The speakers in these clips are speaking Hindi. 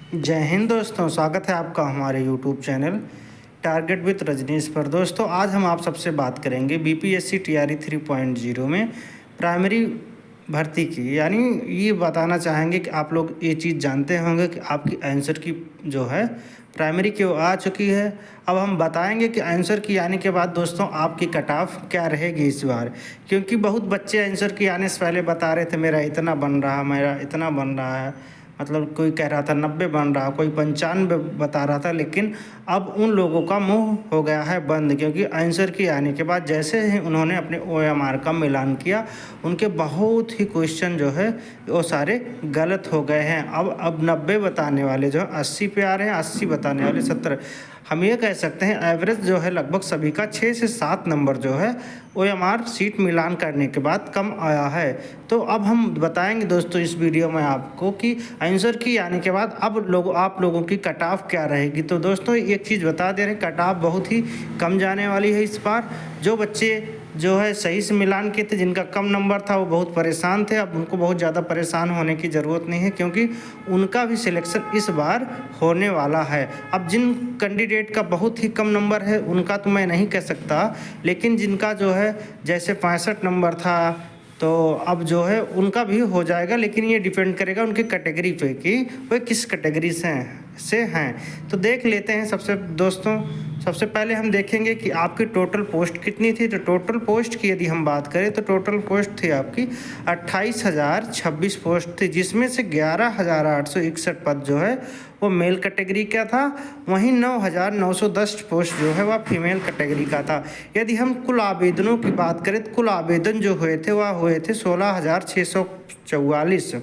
जय हिंद दोस्तों, स्वागत है आपका हमारे YouTube channel target with Rajneesh पर। दोस्तों आज हम आप सबसे बात करेंगे बीपीएससी टीआरई 3.0 में प्राइमरी भर्ती की। यानी ये बताना चाहेंगे कि आप लोग ये चीज़ जानते होंगे कि आपकी आंसर की जो है प्राइमरी की आ चुकी है। अब हम बताएंगे कि आंसर की आने के बाद दोस्तों आपकी कट ऑफ क्या रहेगी इस बार, क्योंकि बहुत बच्चे आंसर की आने से पहले बता रहे थे मेरा इतना बन रहा, मेरा इतना बन रहा है। मतलब कोई कह रहा था 90 बन रहा, कोई 95 बता रहा था, लेकिन अब उन लोगों का मुंह हो गया है बंद, क्योंकि आंसर की आने के बाद जैसे ही उन्होंने अपने OMR का मिलान किया, उनके बहुत ही क्वेश्चन जो है वो सारे गलत हो गए हैं। अब 90 बताने वाले जो 80 पे आ रहे हैं, 80 बताने वाले 70। हम ये कह सकते हैं एवरेज जो है लगभग सभी का 6 से 7 नंबर जो है OMR सीट मिलान करने के बाद कम आया है। तो अब हम बताएंगे दोस्तों इस वीडियो में आपको कि आंसर की आने के बाद अब आप लोगों की कट ऑफ क्या रहेगी। तो दोस्तों एक चीज़ बता दे रहे हैं, कट ऑफ बहुत ही कम जाने वाली है इस बार। जो बच्चे जो है सही से मिलान किए थे, जिनका कम नंबर था, वो बहुत परेशान थे। अब उनको बहुत ज़्यादा परेशान होने की ज़रूरत नहीं है, क्योंकि उनका भी सिलेक्शन इस बार होने वाला है। अब जिन कैंडिडेट का बहुत ही कम नंबर है उनका तो मैं नहीं कह सकता, लेकिन जिनका जो है जैसे 65 नंबर था, तो अब जो है उनका भी हो जाएगा। लेकिन ये डिपेंड करेगा उनकी कैटेगरी पे कि वे किस कैटेगरी से हैं। तो देख लेते हैं। सबसे पहले हम देखेंगे कि आपकी टोटल पोस्ट कितनी थी। तो टोटल पोस्ट की यदि हम बात करें तो टोटल पोस्ट थी आपकी 28,026 पोस्ट थी, जिसमें से 11,861 पद जो है वो मेल कैटेगरी का था। वहीं 9,910 पोस्ट जो है वह फीमेल कैटेगरी का था। यदि हम कुल आवेदनों की बात करें तो कुल आवेदन जो हुए थे वह हुए थे 16,644।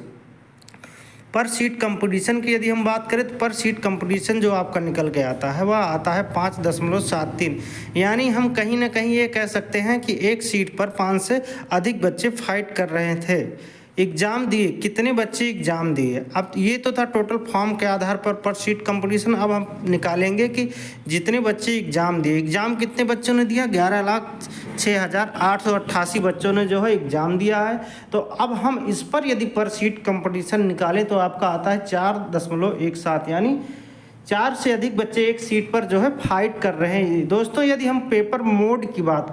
पर सीट कंपटीशन की यदि हम बात करें तो पर सीट कंपटीशन जो आपका निकल के आता है वह आता है 5.73। यानी हम कहीं ना कहीं ये कह सकते हैं कि एक सीट पर 5 से अधिक बच्चे फाइट कर रहे थे। एग्ज़ाम दिए, कितने बच्चे एग्ज़ाम दिए। अब ये तो था टोटल फॉर्म के आधार पर सीट कंपटीशन। अब हम निकालेंगे कि जितने बच्चे एग्ज़ाम दिए, एग्ज़ाम कितने बच्चों ने दिया, 11,06,888 बच्चों ने जो है एग्ज़ाम दिया है। तो अब हम इस पर यदि पर सीट कंपटीशन निकालें तो आपका आता है 4.17, यानी 4 से अधिक बच्चे एक सीट पर जो है फाइट कर रहे हैं। दोस्तों यदि हम पेपर मोड की बात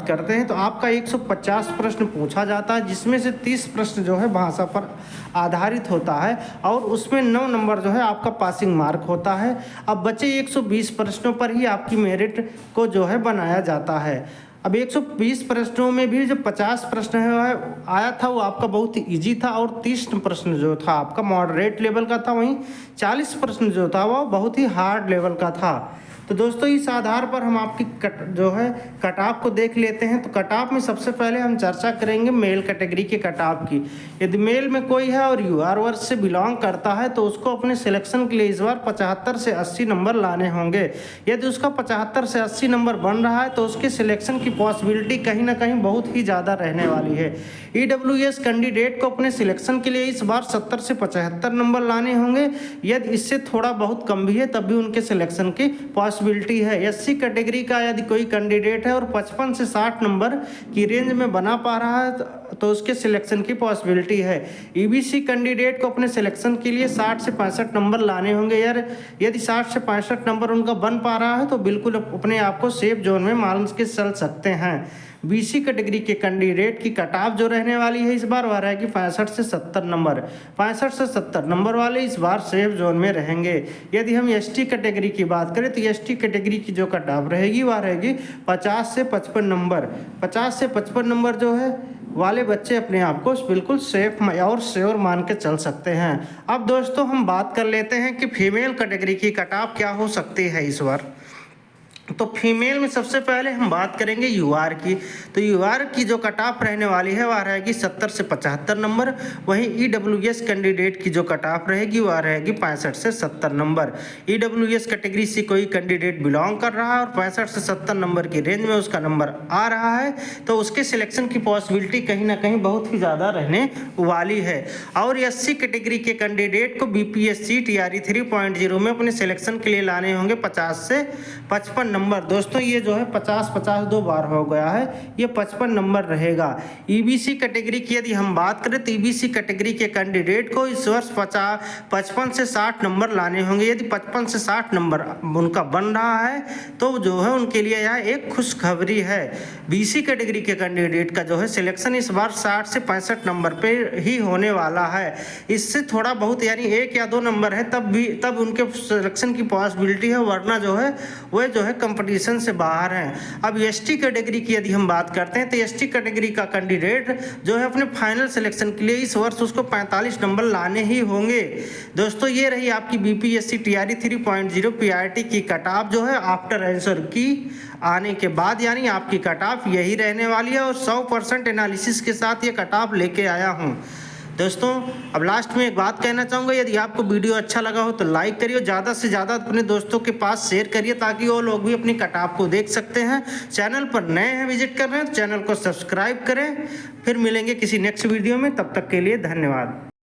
करते हैं तो आपका 150 प्रश्न पूछा जाता है, जिसमें से 30 प्रश्न जो है भाषा पर आधारित होता है और उसमें 9 नंबर जो है आपका पासिंग मार्क होता है। अब बचे 120 प्रश्नों पर ही आपकी मेरिट को जो है बनाया जाता है। अब 120 प्रश्नों में भी जो 50 प्रश्न है आया था वो आपका बहुत ही ईजी था, और 30 प्रश्न जो था आपका मॉडरेट लेवल का था। वहीं 40 प्रश्न जो था वो बहुत ही हार्ड लेवल का था। तो दोस्तों इस आधार पर हम आपकी कट ऑफ को देख लेते हैं। तो कट ऑफ में सबसे पहले हम चर्चा करेंगे मेल कैटेगरी के कट ऑफ की। यदि मेल में कोई है और यूआर वर्ग से बिलोंग करता है तो उसको अपने सिलेक्शन के लिए इस बार 75 से 80 नंबर लाने होंगे। यदि उसका 75 से 80 नंबर बन रहा है तो उसके सिलेक्शन की पॉसिबिलिटी कहीं ना कहीं बहुत ही ज़्यादा रहने वाली है। EWS कैंडिडेट को अपने सिलेक्शन के लिए इस बार 70 से 75 नंबर लाने होंगे। यदि इससे थोड़ा बहुत कम भी है तब भी उनके सिलेक्शन की पॉसिबिलिटी है। SC कैटेगरी का यदि कोई कैंडिडेट है और 55 से 60 नंबर की रेंज में बना पा रहा है तो उसके सिलेक्शन की पॉसिबिलिटी है। EBC कैंडिडेट को अपने सिलेक्शन के लिए 60 से 65 नंबर लाने होंगे। यार यदि 60 से 65 नंबर उनका बन पा रहा है तो बिल्कुल अपने आप को सेफ जोन में मान के चल सकते हैं। BC कैटेगरी के कैंडिडेट की कट ऑफ जो रहने वाली है इस बार वह रहेगी 65 से 70 नंबर। 65 से 70 नंबर वाले इस बार सेफ जोन में रहेंगे। यदि हम ST कैटेगरी की बात करें तो ST कैटेगरी की जो कट ऑफ रहेगी वह रहेगी 50 से 55 नंबर। 50 से 55 नंबर जो है वाले बच्चे अपने आप को बिल्कुल सेफ और श्योर मान के चल सकते हैं। अब दोस्तों हम बात कर लेते हैं कि फीमेल कैटेगरी की कट ऑफ क्या हो सकती है इस बार। तो फीमेल में सबसे पहले हम बात करेंगे यूआर की। तो यूआर की जो कट ऑफ रहने वाली है वह रहेगी 70 से 75 नंबर। वहीं EWS कैंडिडेट की जो कट ऑफ रहेगी वह रहेगी 65 से 70 नंबर। EWS कैटेगरी से कोई कैंडिडेट बिलोंग कर रहा है और 65 से 70 नंबर की रेंज में उसका नंबर आ रहा है तो उसके सिलेक्शन की पॉसिबिलिटी कहीं ना कहीं बहुत ही ज़्यादा रहने वाली है। और SC कैटेगरी के कैंडिडेट को BPSC TRE 3.0 में अपने सिलेक्शन के लिए लाने होंगे 50 से 55 नंबर नंबर दोस्तों ये जो है 50-50 2 बार हो गया है, ये 55 नंबर रहेगा। ईबीसी कैटेगरी की यदि हम बात करें तो ईबीसी कैटेगरी के कैंडिडेट को इस वर्ष 55 से 60 नंबर लाने होंगे। यदि 55 से 60 नंबर उनका बन रहा है तो जो है उनके लिए यह एक खुशखबरी है। बीसी कैटेगरी के कैंडिडेट का जो है सिलेक्शन इस बार 60 से 65 नंबर पे ही होने वाला है। इससे थोड़ा बहुत यानी 1 या 2 नंबर है तब उनके सिलेक्शन की पॉसिबिलिटी है, वरना जो है वह जो है कंपटीशन से बाहर हैं। अब एसटी कैटेगरी की यदि हम बात करते हैं तो एसटी कैटेगरी का कैंडिडेट जो है अपने फाइनल सिलेक्शन के लिए इस वर्ष उसको 45 नंबर लाने ही होंगे। दोस्तों ये रही आपकी बीपीएससी टीआरई 3.0 पीआरटी की कट ऑफ जो है आफ्टर आंसर की आने के बाद, यानी आपकी कट ऑफ यही रहने वाली है और 100% एनालिसिस के साथ ये कट ऑफ लेके आया हूँ। दोस्तों अब लास्ट में एक बात कहना चाहूँगा, यदि आपको वीडियो अच्छा लगा हो तो लाइक करिए, ज़्यादा से ज़्यादा अपने दोस्तों के पास शेयर करिए ताकि वो लोग भी अपनी कट ऑफ को देख सकते हैं। चैनल पर नए हैं विजिट कर रहे हैं तो चैनल को सब्सक्राइब करें। फिर मिलेंगे किसी नेक्स्ट वीडियो में, तब तक के लिए धन्यवाद।